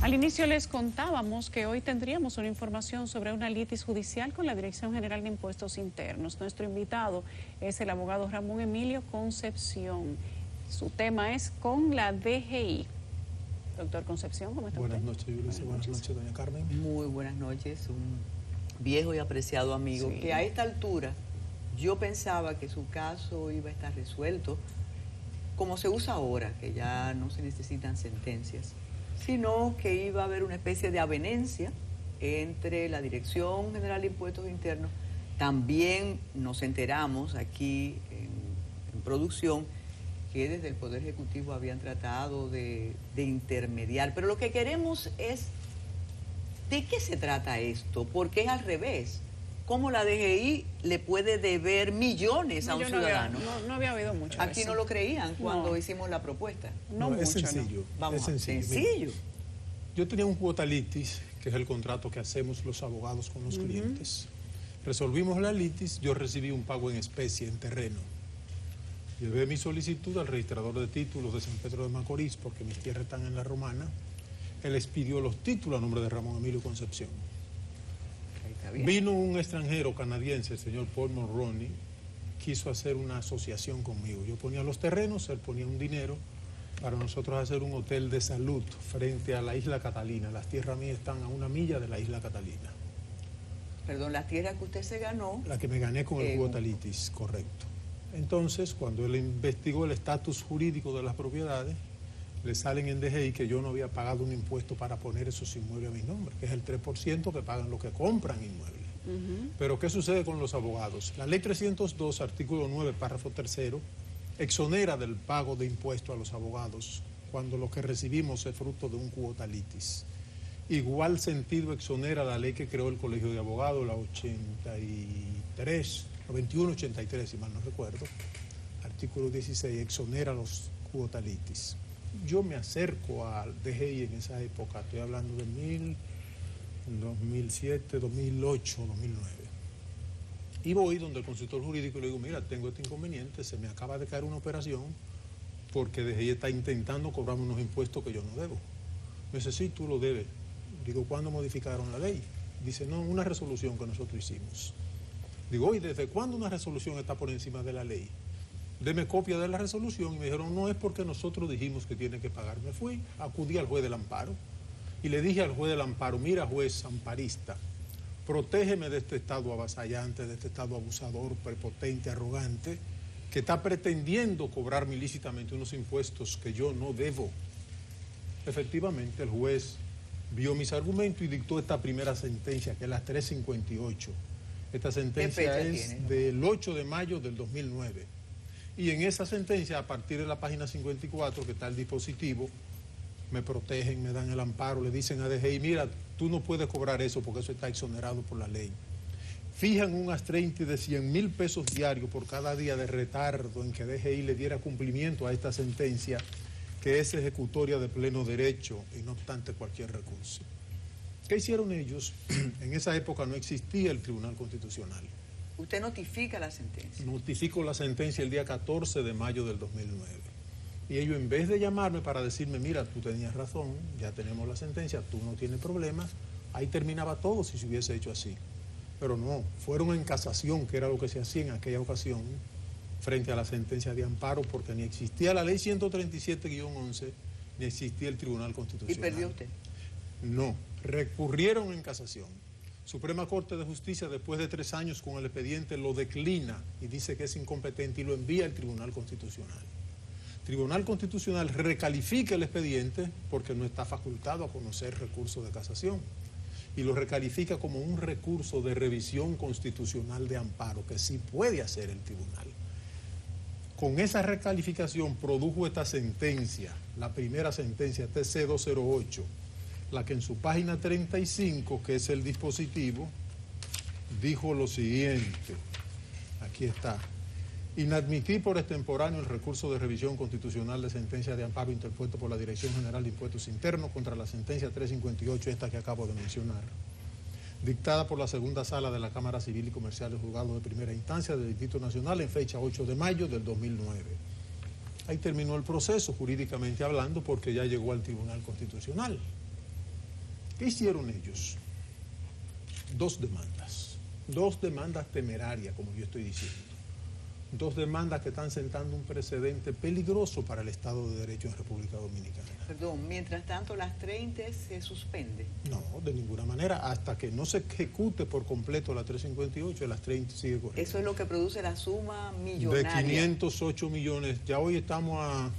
Al inicio les contábamos que hoy tendríamos una información sobre una litis judicial con la Dirección General de Impuestos Internos. Nuestro invitado es el abogado Ramón Emilio Concepción. Su tema es con la DGI. Doctor Concepción, ¿cómo está usted? Buenas noches, Yulisa. Buenas noches, doña Carmen. Muy buenas noches, un viejo y apreciado amigo, Sí. que a esta altura yo pensaba que su caso iba a estar resuelto, como se usa ahora, que ya no se necesitan sentencias, sino que iba a haber una especie de avenencia entre la Dirección General de Impuestos Internos. También nos enteramos aquí en producción que desde el Poder Ejecutivo habían tratado de intermediar. Pero lo que queremos es, ¿de qué se trata esto? Porque es al revés. ¿Cómo la DGI le puede deber millones a un ciudadano? No había oído mucho Aquí eso. no lo creían cuando hicimos la propuesta. No mucho, es sencillo. Vamos, Es sencillo. sencillo. Mira, yo tenía un cuota litis, que es el contrato que hacemos los abogados con los clientes. Resolvimos la litis, yo recibí un pago en especie, en terreno. Llevé mi solicitud al registrador de títulos de San Pedro de Macorís, porque mis tierras están en La Romana. Él expidió los títulos a nombre de Ramón Emilio Concepción. Ahí está bien. Vino un extranjero canadiense, el señor Paul Mulroney, quiso hacer una asociación conmigo. Yo ponía los terrenos, él ponía un dinero para nosotros hacer un hotel de salud frente a la isla Catalina. Las tierras mías están a 1 milla de la isla Catalina. Perdón, la tierra que usted se ganó. La que me gané con el cuota litis, correcto. Entonces, cuando él investigó el estatus jurídico de las propiedades, le salen en DGI que yo no había pagado un impuesto para poner esos inmuebles a mi nombre, que es el 3% que pagan los que compran inmuebles. Pero, ¿qué sucede con los abogados? La ley 302, artículo 9, párrafo 3, exonera del pago de impuestos a los abogados cuando lo que recibimos es fruto de un cuota litis. Igual sentido exonera la ley que creó el Colegio de Abogados, la 2183, si mal no recuerdo, artículo 16, exonera los cuota litis. Yo me acerco al DGI en esa época, estoy hablando de 2007, 2008, 2009. Y voy donde el consultor jurídico y le digo, mira, tengo este inconveniente, se me acaba de caer una operación porque DGI está intentando cobrarme unos impuestos que yo no debo. Me dice, sí, tú lo debes. Digo, ¿cuándo modificaron la ley? Dice, no, una resolución que nosotros hicimos. Digo, oye, ¿desde cuándo una resolución está por encima de la ley? Deme copia de la resolución. Y me dijeron, no, es porque nosotros dijimos que tiene que pagar. Me fui, acudí al juez del amparo y le dije al juez del amparo, mira, juez amparista, protégeme de este Estado avasallante, de este Estado abusador, prepotente, arrogante, que está pretendiendo cobrarme ilícitamente unos impuestos que yo no debo. Efectivamente, el juez vio mis argumentos y dictó esta primera sentencia, que es la 358. Esta sentencia es del 8 de mayo del 2009. Y en esa sentencia, a partir de la página 54, que está el dispositivo, me protegen, me dan el amparo, le dicen a DGI, mira, tú no puedes cobrar eso porque eso está exonerado por la ley. Fijan un astreinte de 100,000 pesos diarios por cada día de retardo en que DGI le diera cumplimiento a esta sentencia, que es ejecutoria de pleno derecho y no obstante cualquier recurso. ¿Qué hicieron ellos? En esa época no existía el Tribunal Constitucional. Usted notifica la sentencia. Notifico la sentencia el día 14 de mayo del 2009. Y ellos, en vez de llamarme para decirme, mira, tú tenías razón, ya tenemos la sentencia, tú no tienes problemas, ahí terminaba todo si se hubiese hecho así. Pero no, fueron en casación, que era lo que se hacía en aquella ocasión, frente a la sentencia de amparo, porque ni existía la ley 137-11, ni existía el Tribunal Constitucional. ¿Y perdió usted? No, recurrieron en casación. Suprema Corte de Justicia, después de 3 años con el expediente, lo declina y dice que es incompetente y lo envía al Tribunal Constitucional. Tribunal Constitucional recalifica el expediente porque no está facultado a conocer recurso de casación y lo recalifica como un recurso de revisión constitucional de amparo, que sí puede hacer el tribunal. Con esa recalificación produjo esta sentencia, la primera sentencia, TC 208, la que en su página 35, que es el dispositivo, dijo lo siguiente, aquí está: inadmití por extemporáneo el recurso de revisión constitucional de sentencia de amparo interpuesto por la Dirección General de Impuestos Internos contra la sentencia 358, esta que acabo de mencionar, dictada por la segunda sala de la Cámara Civil y Comercial del Juzgado de Primera Instancia del Distrito Nacional en fecha 8 de mayo del 2009. Ahí terminó el proceso, jurídicamente hablando, porque ya llegó al Tribunal Constitucional. ¿Qué hicieron ellos? Dos demandas temerarias, como yo estoy diciendo. Dos demandas que están sentando un precedente peligroso para el Estado de Derecho en República Dominicana. Perdón, mientras tanto las 30 se suspende. No, de ninguna manera, hasta que no se ejecute por completo la 358, las 30 sigue corriendo. Eso es lo que produce la suma millonaria. De 508 millones, ya hoy estamos a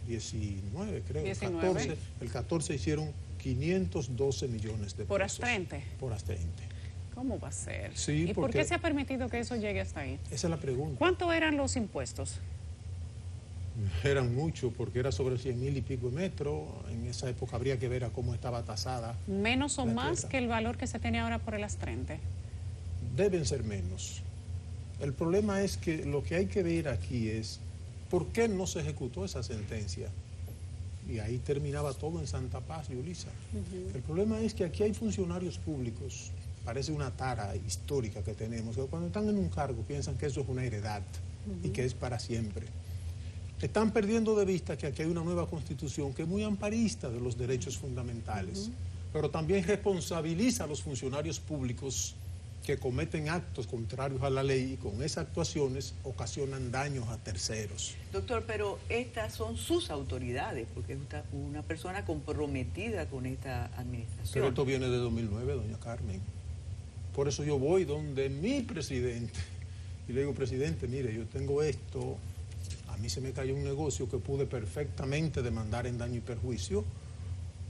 19, creo, 19. 14, el 14 hicieron 512 millones de pesos. ¿Por Astrente? Por Astrente. ¿Cómo va a ser? Sí, ¿Y por qué se ha permitido que eso llegue hasta ahí? Esa es la pregunta. ¿Cuánto eran los impuestos? Eran muchos, porque era sobre 100,000 y pico de metros. En esa época habría que ver a cómo estaba tasada. ¿Menos o más tierra. que el valor que se tiene ahora por el Astrente? Deben ser menos. El problema es que lo que hay que ver aquí es por qué no se ejecutó esa sentencia. Y ahí terminaba todo en Santa Paz y Ulisa. El problema es que aquí hay funcionarios públicos, parece una tara histórica que tenemos, que cuando están en un cargo piensan que eso es una heredad y que es para siempre. Están perdiendo de vista que aquí hay una nueva constitución que es muy amparista de los derechos fundamentales, pero también responsabiliza a los funcionarios públicos que cometen actos contrarios a la ley y con esas actuaciones ocasionan daños a terceros. Doctor, pero estas son sus autoridades, porque es una persona comprometida con esta administración. Pero esto viene de 2009, doña Carmen. Por eso yo voy donde mi presidente y le digo, presidente, mire, yo tengo esto, a mí se me cayó un negocio que pude perfectamente demandar en daño y perjuicio,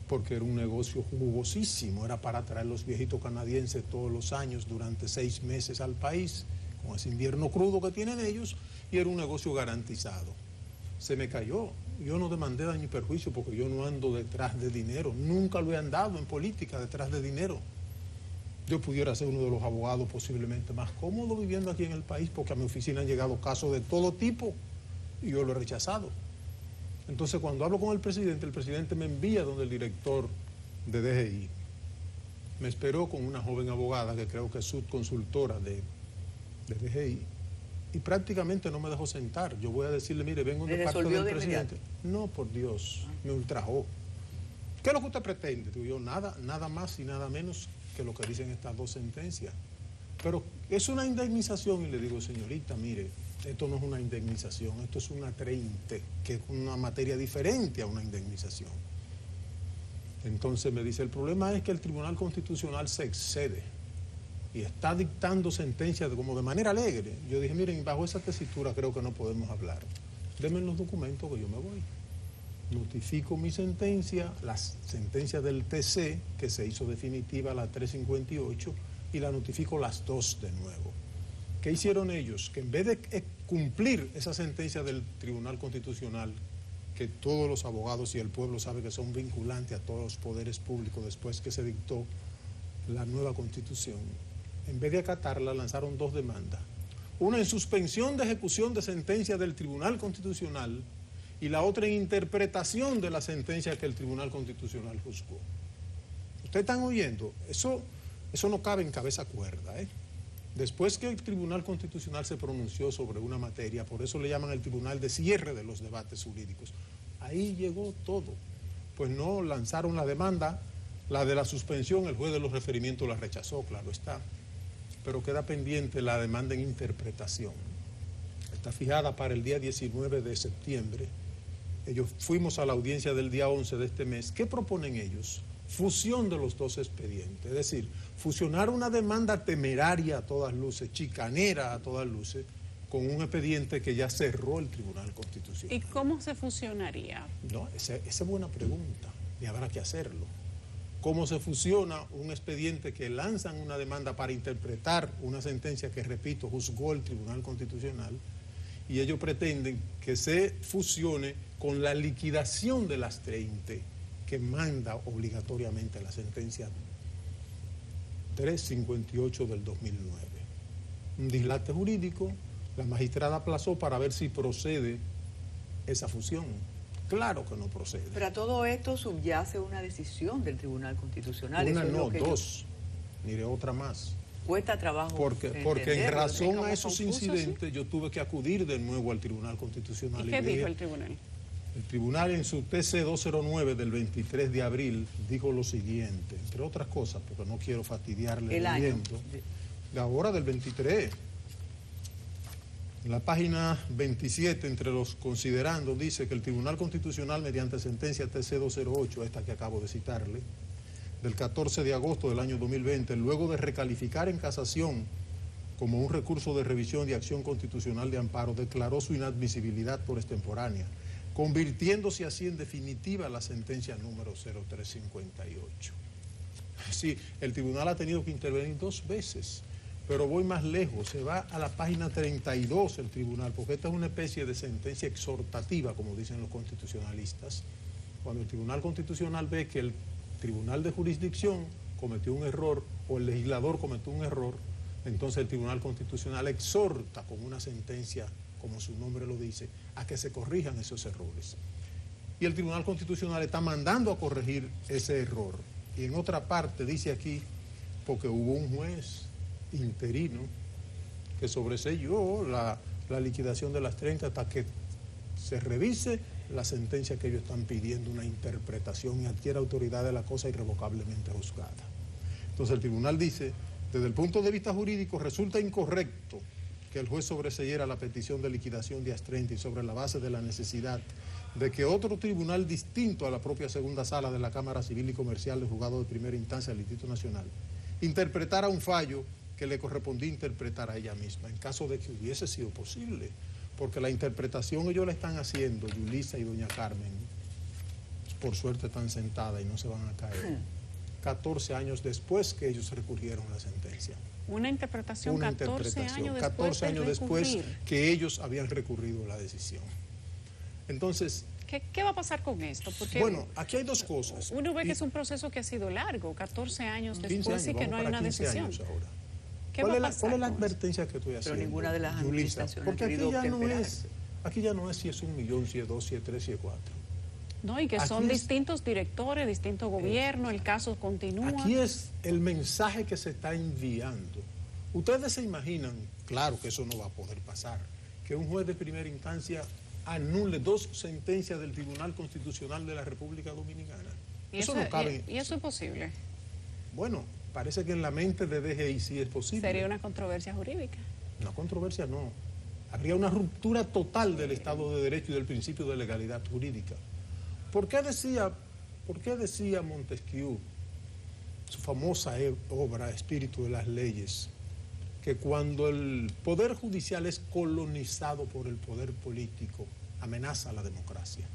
porque era un negocio jugosísimo, era para traer los viejitos canadienses todos los años durante 6 meses al país, con ese invierno crudo que tienen ellos, y era un negocio garantizado. Se me cayó, yo no demandé daño y perjuicio porque yo no ando detrás de dinero, nunca lo he andado en política detrás de dinero. Yo pudiera ser uno de los abogados posiblemente más cómodos viviendo aquí en el país, porque a mi oficina han llegado casos de todo tipo y yo lo he rechazado. Entonces, cuando hablo con el presidente me envía donde el director de DGI. Me esperó con una joven abogada que creo que es subconsultora de DGI y prácticamente no me dejó sentar. Yo voy a decirle, mire, vengo de parte del presidente. No, por Dios, me ultrajó. ¿Qué es lo que usted pretende? Digo yo, nada más y nada menos que lo que dicen estas dos sentencias. Pero es una indemnización y le digo, señorita, mire, esto no es una indemnización, esto es una 30, que es una materia diferente a una indemnización. Entonces me dice, el problema es que el Tribunal Constitucional se excede y está dictando sentencias como de manera alegre. Yo dije, miren, bajo esa tesitura creo que no podemos hablar. Denme los documentos que yo me voy. Notifico mi sentencia, las sentencias del TC, que se hizo definitiva la 358, y la notifico las dos de nuevo. ¿Qué hicieron ellos? Que en vez de cumplir esa sentencia del Tribunal Constitucional, que todos los abogados y el pueblo saben que son vinculantes a todos los poderes públicos después que se dictó la nueva Constitución, en vez de acatarla, lanzaron dos demandas. Una en suspensión de ejecución de sentencia del Tribunal Constitucional y la otra en interpretación de la sentencia que el Tribunal Constitucional juzgó. ¿Ustedes están oyendo? Eso no cabe en cabeza cuerda, ¿eh? Después que el Tribunal Constitucional se pronunció sobre una materia, por eso le llaman el Tribunal de Cierre de los Debates Jurídicos, ahí llegó todo. Pues no lanzaron la demanda, la de la suspensión, el juez de los referimientos la rechazó, claro está, pero queda pendiente la demanda en interpretación. Está fijada para el día 19 de septiembre. Ellos fuimos a la audiencia del día 11 de este mes. ¿Qué proponen ellos? Fusión de los dos expedientes, es decir, fusionar una demanda temeraria a todas luces, chicanera a todas luces, con un expediente que ya cerró el Tribunal Constitucional. ¿Y cómo se fusionaría? No, esa es buena pregunta y habrá que hacerlo. ¿Cómo se fusiona un expediente que lanzan una demanda para interpretar una sentencia que, repito, juzgó el Tribunal Constitucional, y ellos pretenden que se fusione con la liquidación de las 30 que manda obligatoriamente la sentencia 358 del 2009. Un dislate jurídico, la magistrada aplazó para ver si procede esa fusión. Claro que no procede. Pero a todo esto subyace una decisión del Tribunal Constitucional. Una eso no, es lo que dos, mire otra más. Cuesta trabajo. Porque en razón a esos incidentes yo tuve que acudir de nuevo al Tribunal Constitucional. ¿Y qué dijo el tribunal? El tribunal en su TC 209 del 23 de abril dijo lo siguiente, entre otras cosas, porque no quiero fastidiarle el año. De ahora del 23. En la página 27, entre los considerandos, dice que el Tribunal Constitucional, mediante sentencia TC 208, esta que acabo de citarle, del 14 de agosto del año 2020, luego de recalificar en casación como un recurso de revisión de acción constitucional de amparo, declaró su inadmisibilidad por extemporánea, convirtiéndose así en definitiva la sentencia número 0358. Sí, el tribunal ha tenido que intervenir 2 veces. Pero voy más lejos, se va a la página 32 el tribunal, porque esta es una especie de sentencia exhortativa, como dicen los constitucionalistas. Cuando el Tribunal Constitucional ve que el Tribunal de Jurisdicción cometió un error o el legislador cometió un error, entonces el Tribunal Constitucional exhorta con una sentencia, como su nombre lo dice, a que se corrijan esos errores. Y el Tribunal Constitucional está mandando a corregir ese error. Y en otra parte dice aquí, porque hubo un juez interino que sobreseyó la liquidación de las 30 hasta que se revise la sentencia que ellos están pidiendo, una interpretación y adquiera autoridad de la cosa irrevocablemente juzgada. Entonces el tribunal dice, desde el punto de vista jurídico resulta incorrecto que el juez sobreseyera la petición de liquidación de AS30 y sobre la base de la necesidad de que otro tribunal distinto a la propia segunda sala de la Cámara Civil y Comercial del Juzgado de Primera Instancia del Distrito Nacional interpretara un fallo que le correspondía interpretar a ella misma, en caso de que hubiese sido posible, porque la interpretación ellos la están haciendo, Yulisa y doña Carmen, por suerte están sentadas y no se van a caer, 14 años después que ellos recurrieron a la sentencia. Una interpretación 14 años después que ellos habían recurrido a la decisión. Entonces, ¿qué va a pasar con esto? Porque bueno, aquí hay 2 cosas. Uno ve que es un proceso que ha sido largo, 14 años después y que no hay una decisión. ¿Cuál es la advertencia que estoy haciendo? Pero ninguna de las administraciones porque aquí ya no es si es 1 millón, si es 2, si es 3, si es 4. No, y que aquí son distintos directores, distintos gobiernos, el caso continúa. Aquí es el mensaje que se está enviando. Ustedes se imaginan, claro que eso no va a poder pasar, que un juez de primera instancia anule 2 sentencias del Tribunal Constitucional de la República Dominicana. Eso no cabe. ¿Y eso es posible? Bueno, parece que en la mente de DGI sí es posible. ¿Sería una controversia jurídica? Una controversia no. Habría una ruptura total del Estado de Derecho y del principio de legalidad jurídica. ¿Por qué decía Montesquieu, su famosa obra Espíritu de las Leyes, que cuando el poder judicial es colonizado por el poder político, amenaza a la democracia?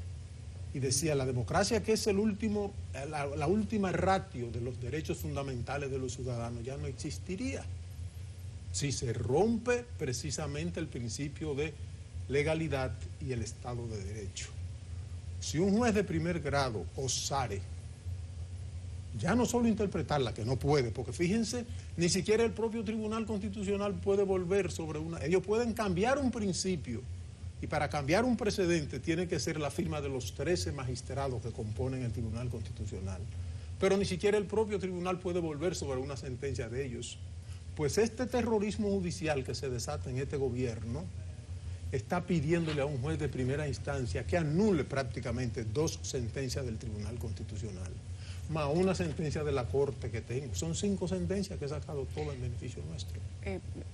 Y decía, la democracia, que es la última ratio de los derechos fundamentales de los ciudadanos, ya no existiría si se rompe precisamente el principio de legalidad y el Estado de Derecho. Si un juez de primer grado osare ya no solo interpretarla, que no puede, porque fíjense, ni siquiera el propio Tribunal Constitucional puede volver sobre una... Ellos pueden cambiar un principio, y para cambiar un precedente tiene que ser la firma de los 13 magistrados que componen el Tribunal Constitucional. Pero ni siquiera el propio tribunal puede volver sobre una sentencia de ellos. Pues este terrorismo judicial que se desata en este gobierno está pidiéndole a un juez de primera instancia que anule prácticamente 2 sentencias del Tribunal Constitucional, más una sentencia de la Corte que tengo. Son 5 sentencias que he sacado todo en beneficio nuestro.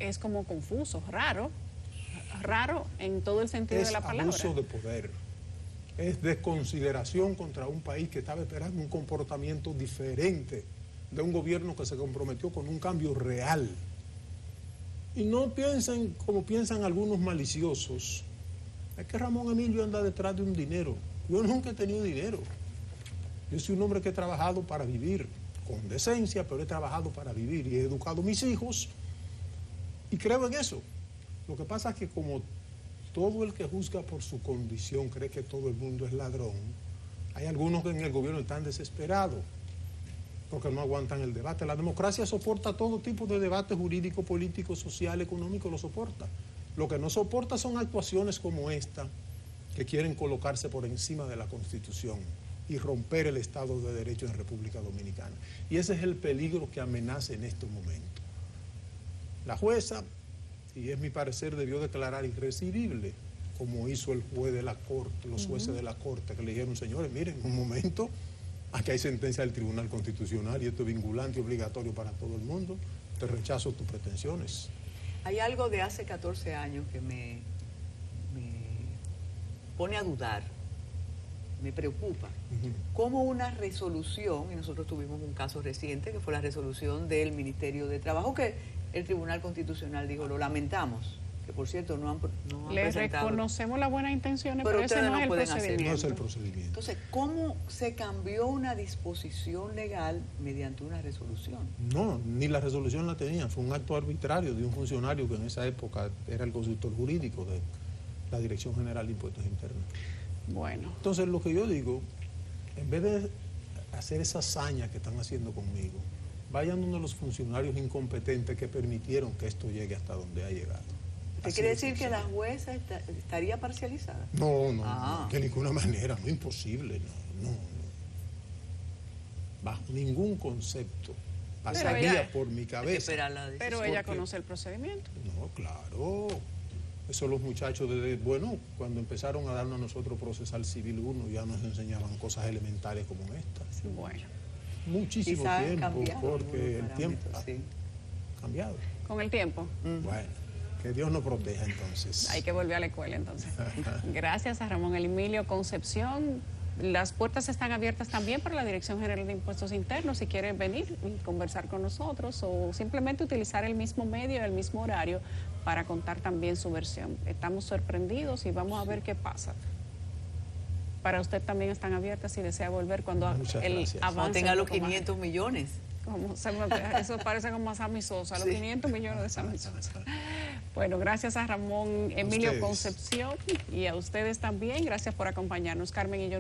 Es como confuso, raro en todo el sentido de la palabra. Es abuso de poder, es desconsideración contra un país que estaba esperando un comportamiento diferente de un gobierno que se comprometió con un cambio real. Y no piensen como piensan algunos maliciosos, es que Ramón Emilio anda detrás de un dinero. Yo nunca he tenido dinero. Yo soy un hombre que he trabajado para vivir, con decencia, pero he trabajado para vivir y he educado a mis hijos y creo en eso. Lo que pasa es que como todo el que juzga por su condición cree que todo el mundo es ladrón, hay algunos que en el gobierno están desesperados porque no aguantan el debate. La democracia soporta todo tipo de debate jurídico, político, social, económico, lo soporta. Lo que no soporta son actuaciones como esta, que quieren colocarse por encima de la Constitución y romper el Estado de Derecho en República Dominicana. Y ese es el peligro que amenaza en este momento. La jueza, y es mi parecer, debió declarar irrecibible como hizo el juez de la corte, los jueces de la corte, que le dijeron, señores, miren, un momento, aquí hay sentencia del Tribunal Constitucional y esto es vinculante y obligatorio para todo el mundo, te rechazo tus pretensiones. Hay algo de hace 14 años que me pone a dudar, me preocupa. Como una resolución, y nosotros tuvimos un caso reciente, que fue la resolución del Ministerio de Trabajo, que el Tribunal Constitucional dijo, lo lamentamos, que por cierto no han Les presentado. reconocemos las buenas intenciones, pero ese ustedes no es el pueden hacer. procedimiento. No es el procedimiento. Entonces, ¿cómo se cambió una disposición legal mediante una resolución? No, ni la resolución la tenía, fue un acto arbitrario de un funcionario que en esa época era el consultor jurídico de la Dirección General de Impuestos Internos. Bueno. Entonces, lo que yo digo, en vez de hacer esa hazaña que están haciendo conmigo, vayan uno de los funcionarios incompetentes que permitieron que esto llegue hasta donde ha llegado. ¿Te Así quiere de decir que sencillo. la jueza estaría parcializada? No, de ninguna manera, no, imposible, no. Bajo ningún concepto pasaría por mi cabeza. Pero ella conoce el procedimiento. No, claro. Eso los muchachos, cuando empezaron a darnos a nosotros procesal civil 1, ya nos enseñaban cosas elementales como estas. Bueno. Muchísimo Quizás tiempo, cambiaron porque el tiempo sí. ha cambiado. Con el tiempo. Bueno, que Dios nos proteja entonces. Hay que volver a la escuela entonces. Gracias a Ramón Emilio Concepción. Las puertas están abiertas también para la Dirección General de Impuestos Internos si quieren venir y conversar con nosotros o simplemente utilizar el mismo medio, el mismo horario para contar también su versión. Estamos sorprendidos y vamos a ver qué pasa. Para usted también están abiertas si desea volver cuando el avance. Cuando tenga los 500 millones. Eso parece como a Sammy Sosa, los 500 millones de Sammy Sosa. Bueno, gracias a Ramón Emilio Concepción y a ustedes también. Gracias por acompañarnos, Carmen y yo.